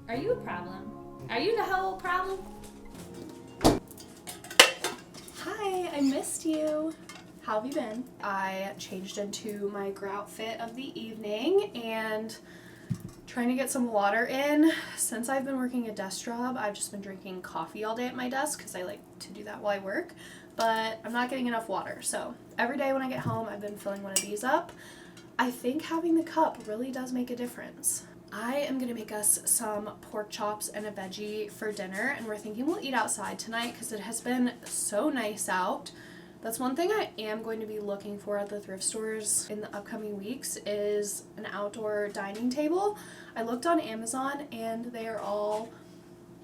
Are you a problem? Are you the whole problem? Hi, I missed you. How have you been? I changed into my grout fit of the evening and trying to get some water in. Since I've been working a desk job, I've just been drinking coffee all day at my desk because I like to do that while I work, but I'm not getting enough water. So every day when I get home, I've been filling one of these up. I think having the cup really does make a difference. I am going to make us some pork chops and a veggie for dinner, and we're thinking we'll eat outside tonight because it has been so nice out. That's one thing I am going to be looking for at the thrift stores in the upcoming weeks is an outdoor dining table. I looked on Amazon and they are all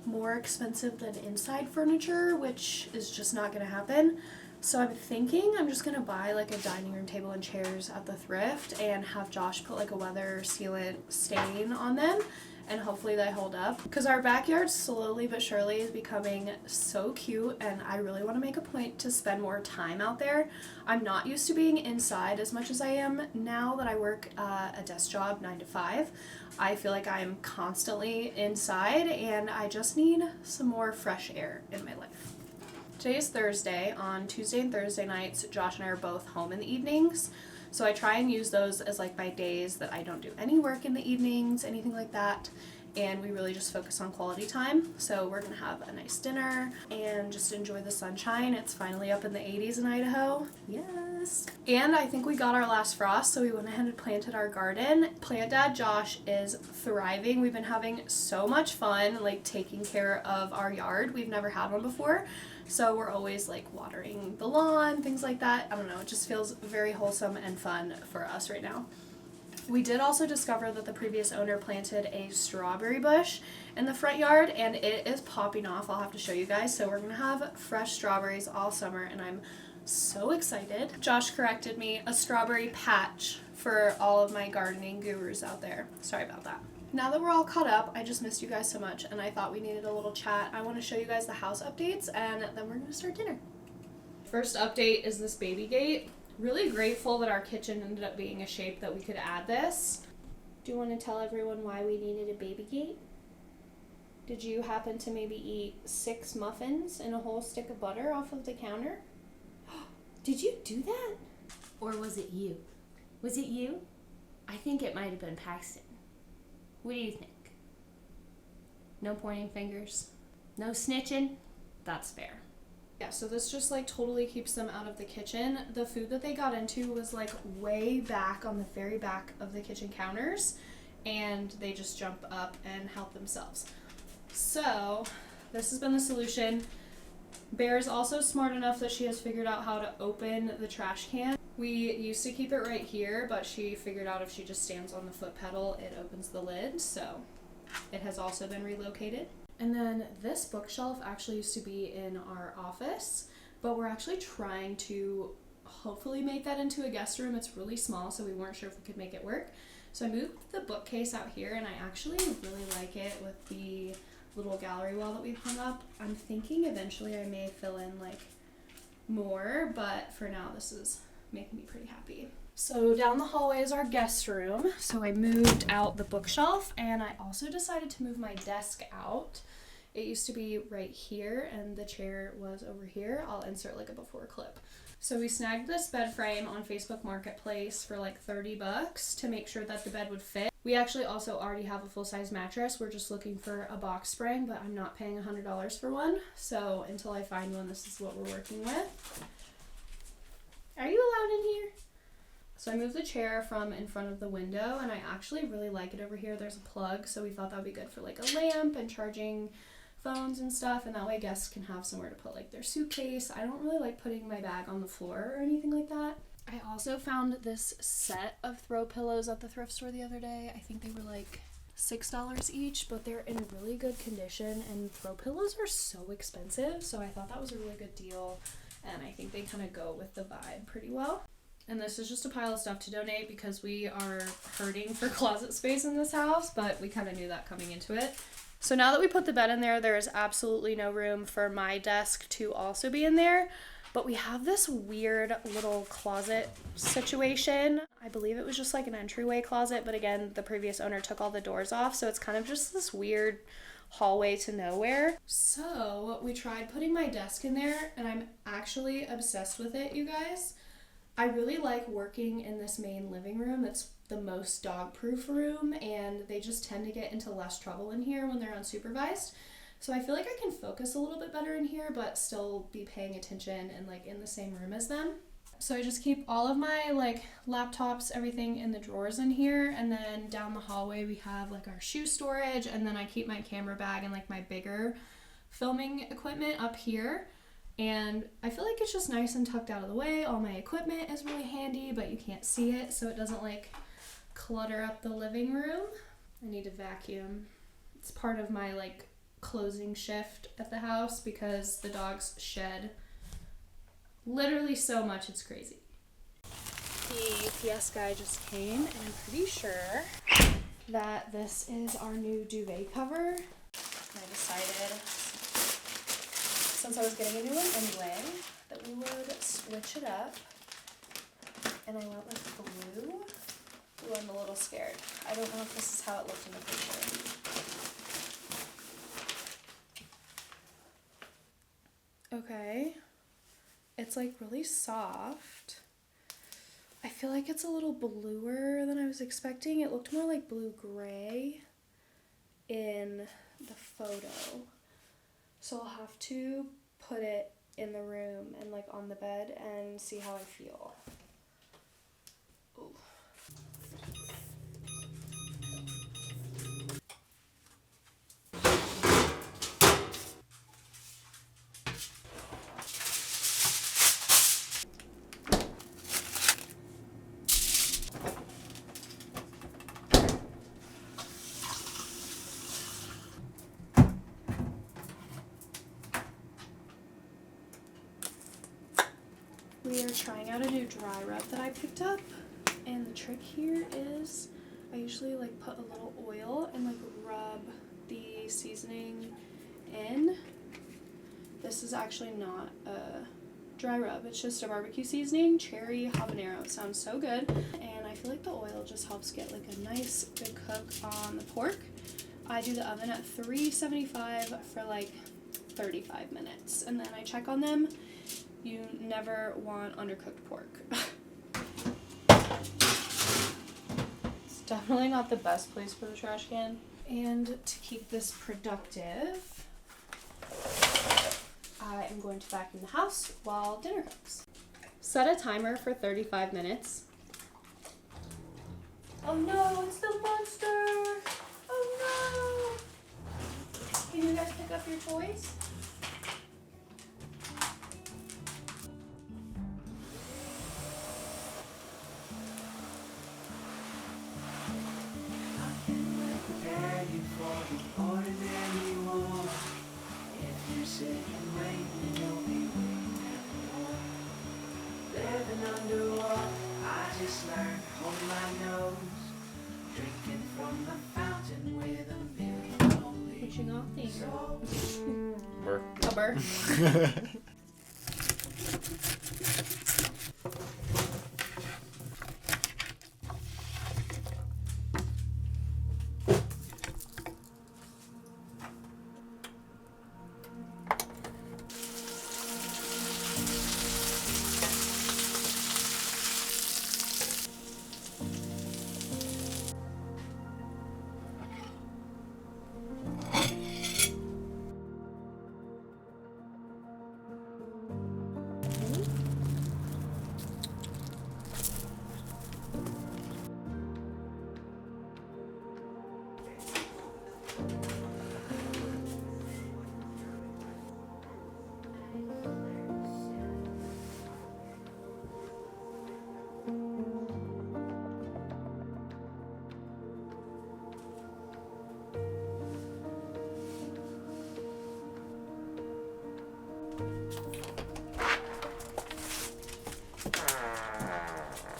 more expensive than inside furniture, which is just not going to happen. So I'm thinking I'm just going to buy like a dining room table and chairs at the thrift and have Josh put like a weather sealant stain on them, and hopefully they hold up. Because our backyard slowly but surely is becoming so cute, and I really want to make a point to spend more time out there. I'm not used to being inside as much as I am now that I work a desk job 9 to 5. I feel like I'm constantly inside and I just need some more fresh air in my life. Today is Thursday. On Tuesday and Thursday nights, Josh and I are both home in the evenings. So I try and use those as like my days that I don't do any work in the evenings, anything like that. And we really just focus on quality time. So we're going to have a nice dinner and just enjoy the sunshine. It's finally up in the 80s in Idaho. Yes. And I think we got our last frost, so we went ahead and planted our garden. Plant Dad Josh is thriving. We've been having so much fun like taking care of our yard. We've never had one before. So we're always like watering the lawn, things like that. I don't know, it just feels very wholesome and fun for us right now. We did also discover that the previous owner planted a strawberry bush in the front yard and it is popping off. I'll have to show you guys. So we're going to have fresh strawberries all summer and I'm so excited. Josh corrected me, a strawberry patch for all of my gardening gurus out there. Sorry about that. Now that we're all caught up, I just missed you guys so much and I thought we needed a little chat. I want to show you guys the house updates and then we're going to start dinner. First update is this baby gate. Really grateful that our kitchen ended up being a shape that we could add this. Do you want to tell everyone why we needed a baby gate? Did you happen to maybe eat 6 muffins and a whole stick of butter off of the counter? Did you do that? Or was it you? Was it you? I think it might have been Paxton. What do you think? No pointing fingers? No snitching? That's fair. Yeah, so this just like totally keeps them out of the kitchen. The food that they got into was like way back on the very back of the kitchen counters and they just jump up and help themselves. So this has been the solution. Bear is also smart enough that she has figured out how to open the trash can. We used to keep it right here, but she figured out if she just stands on the foot pedal, it opens the lid, so it has also been relocated. And then this bookshelf actually used to be in our office, but we're actually trying to hopefully make that into a guest room. It's really small, so we weren't sure if we could make it work. So I moved the bookcase out here, and I actually really like it with the little gallery wall that we've hung up. I'm thinking eventually I may fill in like more, but for now this is making me pretty happy. So down the hallway is our guest room. So I moved out the bookshelf and I also decided to move my desk out. It used to be right here and the chair was over here. I'll insert like a before clip. So we snagged this bed frame on Facebook Marketplace for like $30 to make sure that the bed would fit. We actually also already have a full-size mattress. We're just looking for a box spring, but I'm not paying $100 for one. So until I find one, this is what we're working with. Are you allowed in here? So I moved the chair from in front of the window and I actually really like it over here. There's a plug, so we thought that would be good for like a lamp and charging phones and stuff, and that way guests can have somewhere to put like their suitcase. I don't really like putting my bag on the floor or anything like that. I also found this set of throw pillows at the thrift store the other day. I think they were like $6 each, but they're in really good condition and throw pillows are so expensive, so I thought that was a really good deal and I think they kind of go with the vibe pretty well. And this is just a pile of stuff to donate because we are hurting for closet space in this house, but we kind of knew that coming into it. So now that we put the bed in there, there is absolutely no room for my desk to also be in there. But we have this weird little closet situation. I believe it was just like an entryway closet, but again, the previous owner took all the doors off, so it's kind of just this weird hallway to nowhere. So we tried putting my desk in there, and I'm actually obsessed with it, you guys. I really like working in this main living room. It's the most dog-proof room, and they just tend to get into less trouble in here when they're unsupervised. So I feel like I can focus a little bit better in here, but still be paying attention and like in the same room as them. So I just keep all of my like laptops, everything in the drawers in here, and then down the hallway we have like our shoe storage, and then I keep my camera bag and like my bigger filming equipment up here. And I feel like it's just nice and tucked out of the way. All my equipment is really handy, but you can't see it, so it doesn't like clutter up the living room. I need to vacuum. It's part of my like closing shift at the house because the dogs shed literally so much, it's crazy. The UPS guy just came, and I'm pretty sure that this is our new duvet cover. I decided, since I was getting a new one anyway, that we would switch it up. And I went with blue. Ooh, I'm a little scared. I don't know if this is how it looked in the picture. Okay, it's like really soft. I feel like it's a little bluer than I was expecting. It looked more like blue-gray in the photo. So I'll have to put it in the room and like on the bed and see how I feel. Ooh. We are trying out a new dry rub that I picked up, and the trick here is I usually like put a little oil and like rub the seasoning in. This is actually not a dry rub, it's just a barbecue seasoning, cherry habanero. It sounds so good, and I feel like the oil just helps get like a nice good cook on the pork. I do the oven at 375 for like 35 minutes, and then I check on them. You never want undercooked pork. It's definitely not the best place for the trash can. And to keep this productive, I am going to vacuum the house while dinner cooks. Set a timer for 35 minutes. Oh no, it's the monster! Oh no! Can you guys pick up your toys? What you got there? Burr. A burr.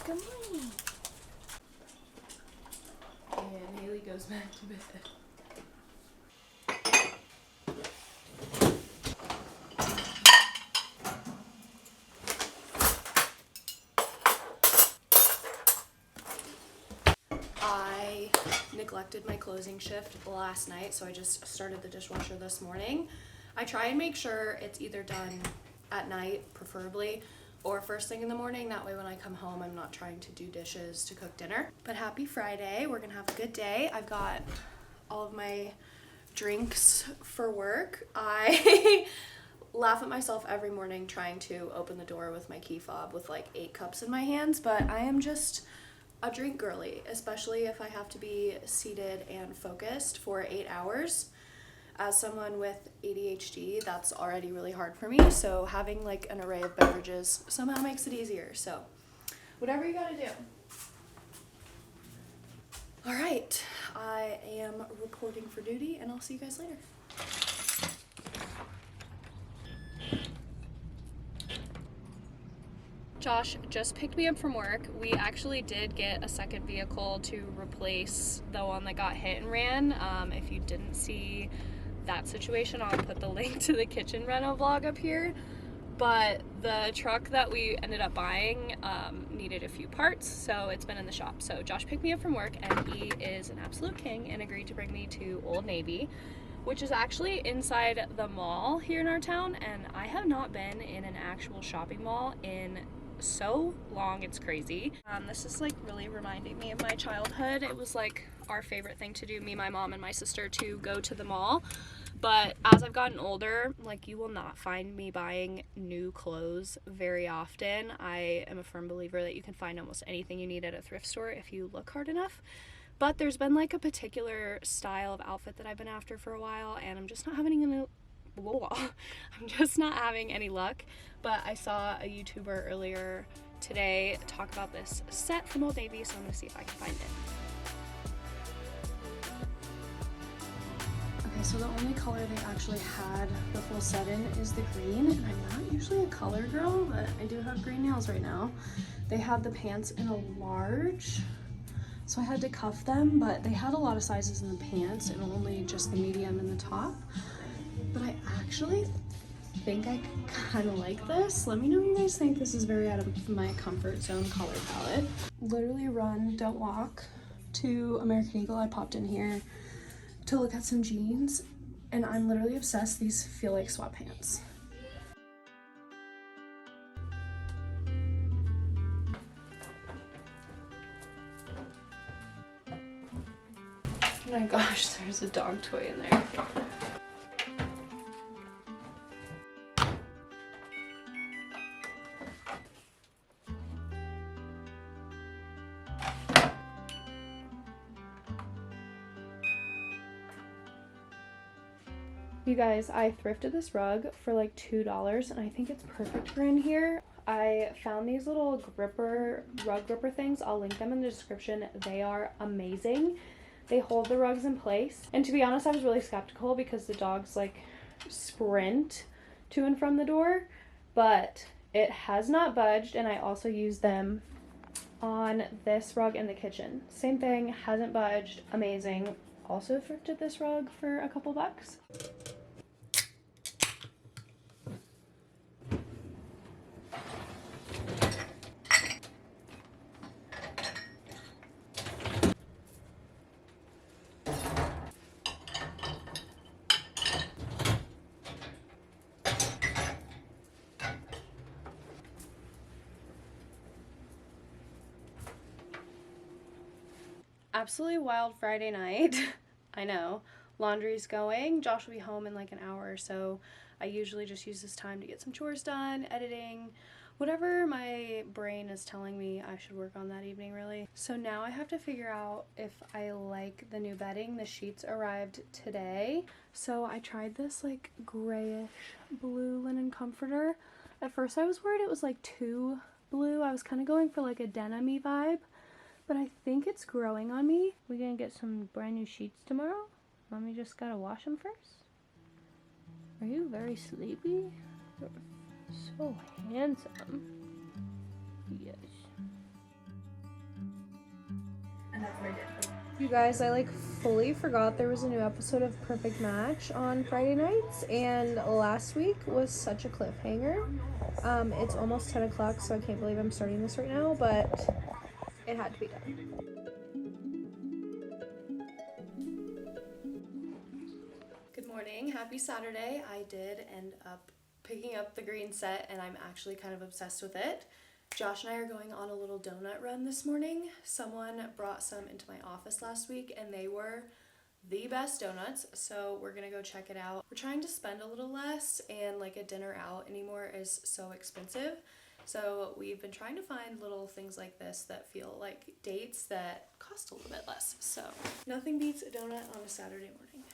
Good morning. And Haley goes back to bed. neglected my closing shift last night, so I just started the dishwasher this morning. I try and make sure it's either done at night, preferably, or first thing in the morning. That way when I come home, I'm not trying to do dishes to cook dinner. But happy Friday. We're gonna have a good day. I've got all of my drinks for work. I laugh at myself every morning trying to open the door with my key fob with like 8 cups in my hands, but I am just a drink girly, especially if I have to be seated and focused for 8 hours. As someone with ADHD, that's already really hard for me, so having like an array of beverages somehow makes it easier. So whatever you gotta do. All right, I am reporting for duty, and I'll see you guys later. Josh just picked me up from work. We actually did get a second vehicle to replace the one that got hit and ran. If you didn't see that situation, I'll put the link to the kitchen reno vlog up here. But the truck that we ended up buying needed a few parts, so it's been in the shop. So Josh picked me up from work, and he is an absolute king and agreed to bring me to Old Navy, which is actually inside the mall here in our town, and I have not been in an actual shopping mall in so long, it's crazy. This is like really reminding me of my childhood. It was like our favorite thing to do, me, my mom, and my sister, to go to the mall. But as I've gotten older, like, you will not find me buying new clothes very often. I am a firm believer that you can find almost anything you need at a thrift store if you look hard enough. But there's been like a particular style of outfit that I've been after for a while, and I'm just not having any luck. But I saw a YouTuber earlier today talk about this set from Old Navy, so I'm gonna see if I can find it. Okay, so the only color they actually had the full set in is the green, and I'm not usually a color girl, but I do have green nails right now. They had the pants in a large, so I had to cuff them, but they had a lot of sizes in the pants and only just the medium in the top. But I actually think I kind of like this. Let me know what you guys think. This is very out of my comfort zone color palette. Literally run, don't walk to American Eagle. I popped in here to look at some jeans, and I'm literally obsessed. These feel like sweatpants. Oh my gosh, there's a dog toy in there. You guys, I thrifted this rug for like $2, and I think it's perfect for in here. I found these little rug gripper things. I'll link them in the description. They are amazing. They hold the rugs in place. And to be honest, I was really skeptical because the dogs like sprint to and from the door, but it has not budged. And I also used them on this rug in the kitchen. Same thing, hasn't budged. Amazing. Also thrifted this rug for a couple bucks. Absolutely wild Friday night. I know. Laundry's going. Josh will be home in like an hour or so. I usually just use this time to get some chores done, editing, whatever my brain is telling me I should work on that evening, really. So now I have to figure out if I like the new bedding. The sheets arrived today. So I tried this like grayish blue linen comforter. At first I was worried it was like too blue. I was kind of going for like a denim-y vibe, but I think it's growing on me. We're gonna get some brand new sheets tomorrow. Mommy just gotta wash them first. Are you very sleepy? You're so handsome. Yes. And that's what I did. You guys, I like fully forgot there was a new episode of Perfect Match on Friday nights, and last week was such a cliffhanger. It's almost 10 o'clock, so I can't believe I'm starting this right now, but it had to be done. morning. Happy Saturday. I did end up picking up the green set and I'm actually kind of obsessed with it. Josh and I are going on a little donut run this morning. Someone brought some into my office last week and they were the best donuts, so we're gonna go check it out. We're trying to spend a little less, and like a dinner out anymore is so expensive. So we've been trying to find little things like this that feel like dates that cost a little bit less. So nothing beats a donut on a Saturday morning.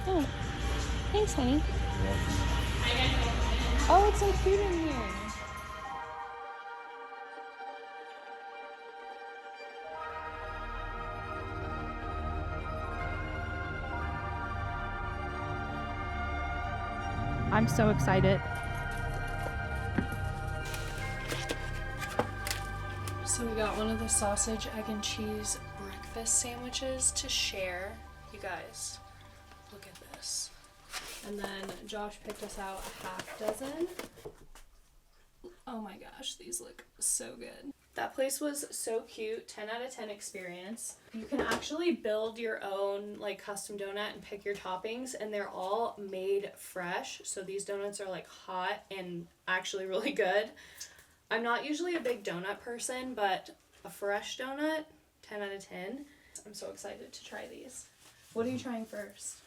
Oh, thanks, honey. Oh, it's so cute in here. I'm so excited. So we got one of the sausage, egg, and cheese breakfast sandwiches to share. You guys, look at this. And then Josh picked us out a half dozen. Oh my gosh, these look so good. That place was so cute, 10 out of 10 experience. You can actually build your own like custom donut and pick your toppings, and they're all made fresh. So these donuts are like hot and actually really good. I'm not usually a big donut person, but a fresh donut, 10 out of 10. I'm so excited to try these. What are you trying first?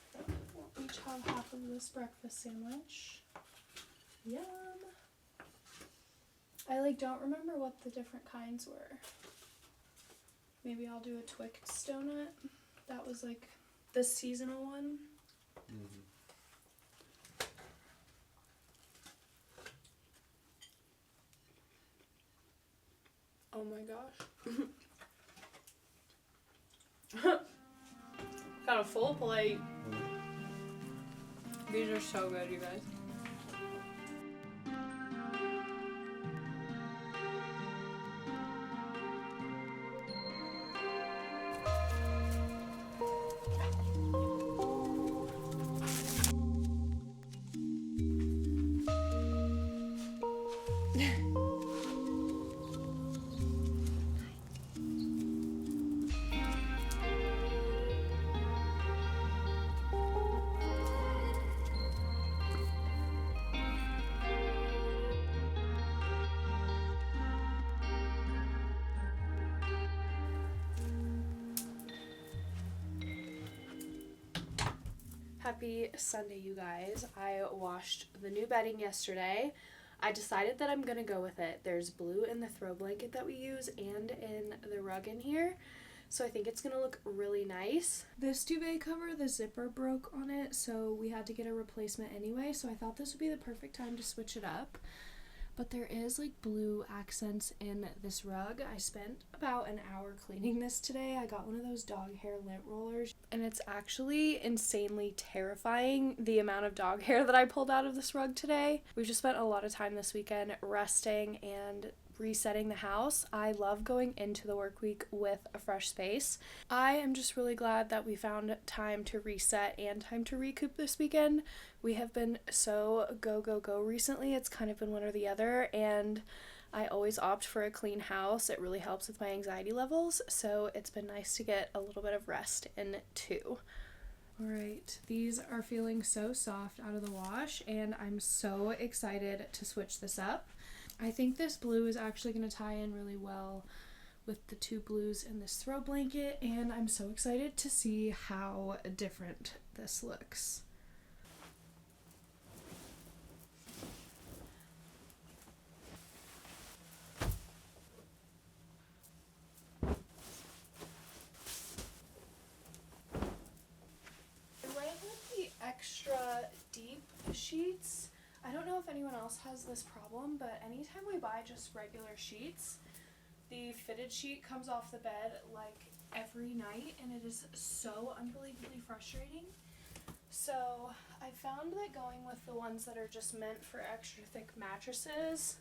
We'll each have half of this breakfast sandwich. Yum. I like don't remember what the different kinds were. Maybe I'll do a Twix donut. That was like the seasonal one. Mm-hmm. Oh my gosh. Got a full plate. These are so good, you guys. Happy Sunday, you guys. I washed the new bedding yesterday. I decided that I'm gonna go with it. There's blue in the throw blanket that we use and in the rug in here. So I think it's gonna look really nice. This duvet cover, the zipper broke on it, so we had to get a replacement anyway. So I thought this would be the perfect time to switch it up. But there is like blue accents in this rug. I spent about an hour cleaning this today. I got one of those dog hair lint rollers, and it's actually insanely terrifying the amount of dog hair that I pulled out of this rug today. We've just spent a lot of time this weekend resting and resetting the house. I love going into the work week with a fresh space. I am just really glad that we found time to reset and time to recoup this weekend. We have been so go, go, go recently. It's kind of been one or the other, and I always opt for a clean house. It really helps with my anxiety levels, so it's been nice to get a little bit of rest in too. Alright, these are feeling so soft out of the wash, and I'm so excited to switch this up. I think this blue is actually going to tie in really well with the two blues in this throw blanket, and I'm so excited to see how different this looks. I went with the extra deep sheets. I don't know if anyone else has this problem, but anytime we buy just regular sheets, the fitted sheet comes off the bed like every night, and it is so unbelievably frustrating. So I found that going with the ones that are just meant for extra thick mattresses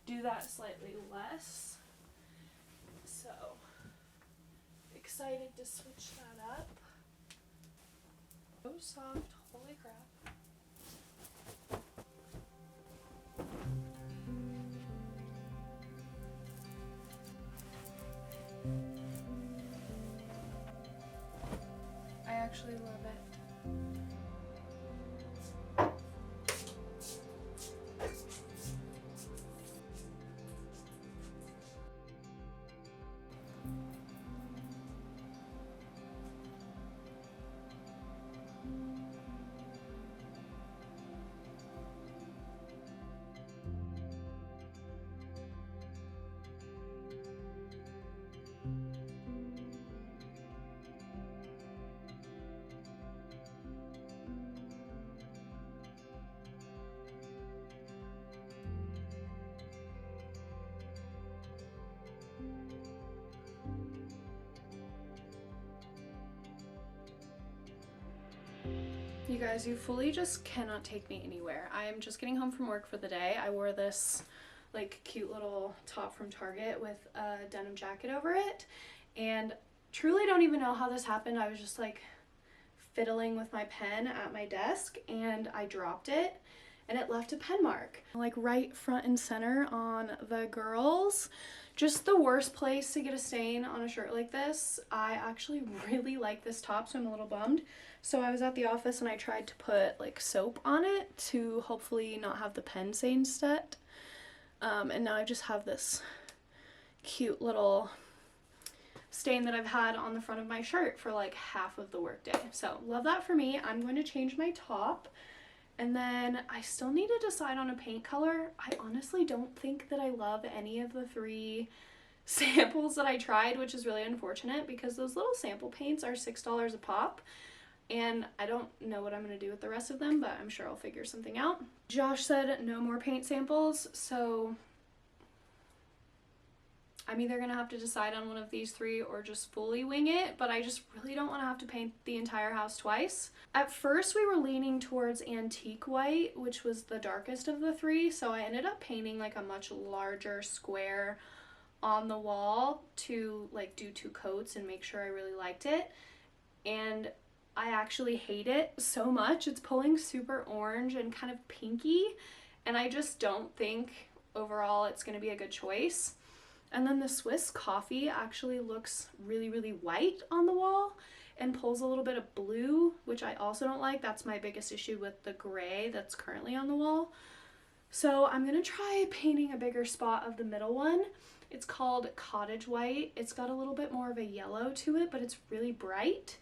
do that slightly less. So excited to switch that up. So soft, holy crap. actually love it. You guys, you fully just cannot take me anywhere. I am just getting home from work for the day. I wore this like cute little top from Target with a denim jacket over it, and truly don't even know how this happened. I was just like fiddling with my pen at my desk and I dropped it and it left a pen mark like right front and center on the girls. Just the worst place to get a stain on a shirt like this. I actually really like this top, so I'm a little bummed. So I was at the office and I tried to put like soap on it to hopefully not have the pen stain set. And now I just have this cute little stain that I've had on the front of my shirt for like half of the workday. So love that for me. I'm going to change my top. And then I still need to decide on a paint color. I honestly don't think that I love any of the 3 samples that I tried, which is really unfortunate because those little sample paints are $6 a pop. And I don't know what I'm going to do with the rest of them, but I'm sure I'll figure something out. Josh said no more paint samples, so I'm either going to have to decide on one of these 3 or just fully wing it, but I just really don't want to have to paint the entire house twice. At first we were leaning towards antique white, which was the darkest of the 3, so I ended up painting like a much larger square on the wall to like do 2 coats and make sure I really liked it. And I actually hate it so much. It's pulling super orange and kind of pinky, and I just don't think overall it's going to be a good choice. And then the Swiss coffee actually looks really, really white on the wall and pulls a little bit of blue, which I also don't like. That's my biggest issue with the gray that's currently on the wall. So I'm going to try painting a bigger spot of the middle one. It's called Cottage White. It's got a little bit more of a yellow to it, but it's really bright.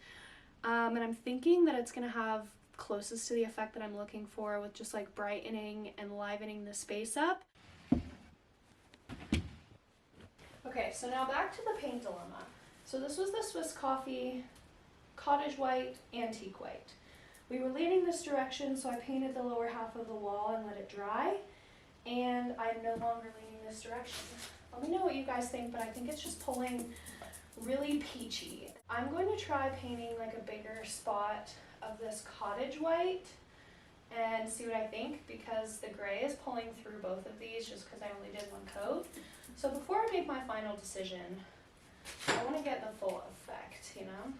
And I'm thinking that it's going to have closest to the effect that I'm looking for with just like brightening and livening the space up. Okay, so now back to the paint dilemma. So this was the Swiss Coffee Cottage White, Antique White. We were leaning this direction, so I painted the lower half of the wall and let it dry. And I'm no longer leaning this direction. Let me know what you guys think, but I think it's just pulling really peachy. I'm going to try painting like a bigger spot of this Cottage White and see what I think, because the gray is pulling through both of these just because I only did 1 coat. So before I make my final decision, I want to get the full effect, you know?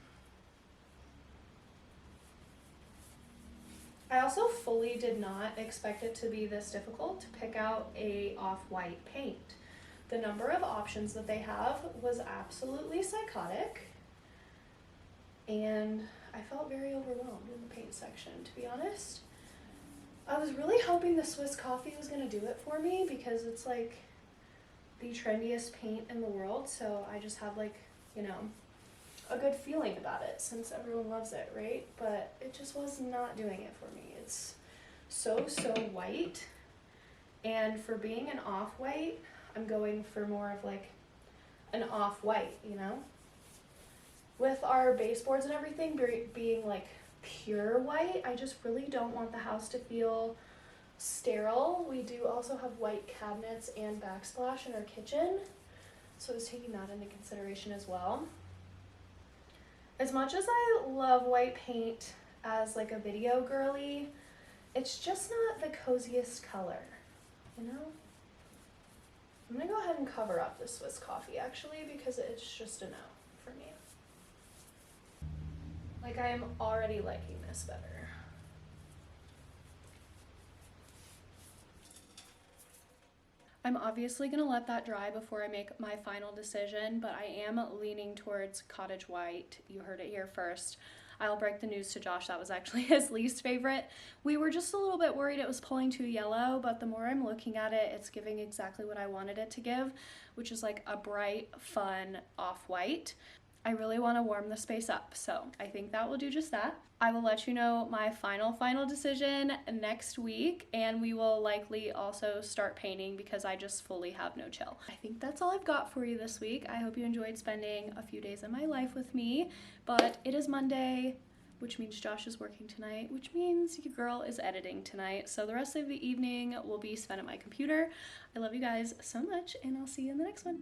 I also fully did not expect it to be this difficult to pick out a off-white paint. The number of options that they have was absolutely psychotic, and I felt very overwhelmed in the paint section, to be honest. I was really hoping the Swiss Coffee was going to do it for me because it's like the trendiest paint in the world, so I just have like, you know, a good feeling about it since everyone loves it, right? But it just was not doing it for me. It's so white, and for being an off-white, I'm going for more of like an off-white, you know? With our baseboards and everything being like pure white, I just really don't want the house to feel sterile. We do also have white cabinets and backsplash in our kitchen, so I was taking that into consideration as well. As much as I love white paint as like a video girly, it's just not the coziest color, you know? I'm gonna go ahead and cover up the Swiss Coffee actually, because it's just a no for me. Like, I am already liking this better. I'm obviously gonna let that dry before I make my final decision, but I am leaning towards Cottage White. You heard it here first. I'll break the news to Josh, that was actually his least favorite. We were just a little bit worried it was pulling too yellow, but the more I'm looking at it, it's giving exactly what I wanted it to give, which is like a bright, fun off-white. I really want to warm the space up, so I think that will do just that. I will let you know my final decision next week, and we will likely also start painting because I just fully have no chill. I think that's all I've got for you this week. I hope you enjoyed spending a few days of my life with me, but it is Monday, which means Josh is working tonight, which means your girl is editing tonight. So the rest of the evening will be spent at my computer. I love you guys so much, and I'll see you in the next one.